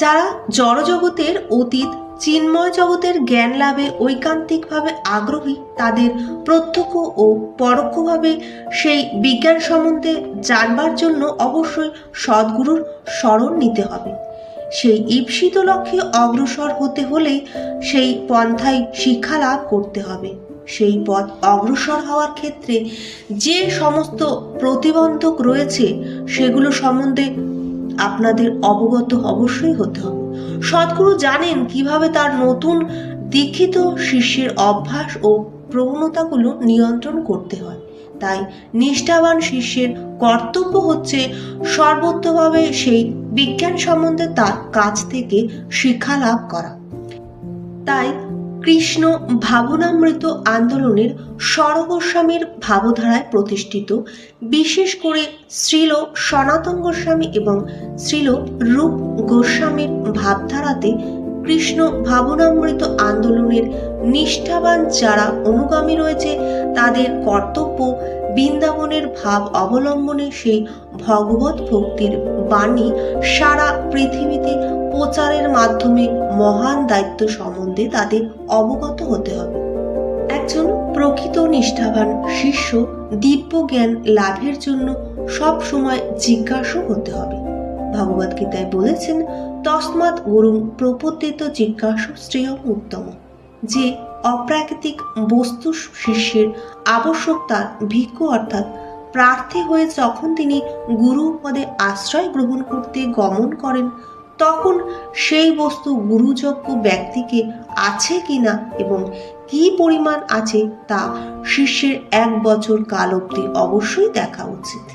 যারা জড়জগতের অতীত চিন্ময় জগতের জ্ঞান লাভে ঐকান্তিকভাবে আগ্রহী, তাদের প্রত্যক্ষ ও পরোক্ষভাবে সেই বিজ্ঞান সম্বন্ধে জানবার জন্য অবশ্যই সদ্গুরুর শরণ নিতে হবে। সেই ঈপ্সিত লক্ষ্যে অগ্রসর হতে হলেই সেই পন্থায় শিক্ষা লাভ করতে হবে। সেই পথ অগ্রসর হওয়ার ক্ষেত্রে যে সমস্ত প্রতিবন্ধক রয়েছে সেগুলো সম্বন্ধে আপনাদের অবগত অবশ্যই হতে হবে। সদ্গুরু জানেন কিভাবে তার নতুন দীক্ষিত শিষ্যের অভ্যাস ও প্রবণতাগুলো নিয়ন্ত্রণ করতে হয়। তাই নিষ্ঠাবান শিষ্যের কর্তব্য হচ্ছে সর্বোত্তভাবে সেই বিজ্ঞান সম্বন্ধে তার কাছ থেকে শিক্ষা লাভ করা। তাই কৃষ্ণ ভাবনামৃত আন্দোলনের স্বরগোস্বামীর ভাবধারায় প্রতিষ্ঠিত, বিশেষ করে শ্রীল সনাতন গোস্বামী এবং শ্রীল রূপ গোস্বামীর ভাবধারাতে কৃষ্ণ ভাবনামৃত আন্দোলনের নিষ্ঠাবান যারা অনুগামী রয়েছে তাদের কর্তব্য বৃন্দাবনের ভাব অবলম্বনে সেই ভগবত ভক্তির বাণী সারা পৃথিবীতে প্রচারের মাধ্যমে মহান দায়িত্ব সম্বন্ধে তাদের অবগত হতে হবে। একজন প্রকৃত নিষ্ঠাবান শিষ্য দিব্য জ্ঞান লাভের জন্য সব সময় জিজ্ঞাসু হতে হবে। ভগবদ্গীতায় বলেছেন, তস্মাৎ গুরুং প্রপদ্যেত জিজ্ঞাসু শ্রেয়ং উত্তম। যে অপ্রাকৃতিক বস্তু শিষ্যের আবশ্যকতার ভিক্ষু অর্থাৎ প্রার্থী হয়ে যখন তিনি গুরু পদে আশ্রয় গ্রহণ করতে গমন করেন, তখন সেই বস্তু গুরুযোগ্য ব্যক্তিকে আছে কিনা এবং কি পরিমাণ আছে তা শিষ্যের 1 বছর কাল অবধি অবশ্যই দেখা উচিত।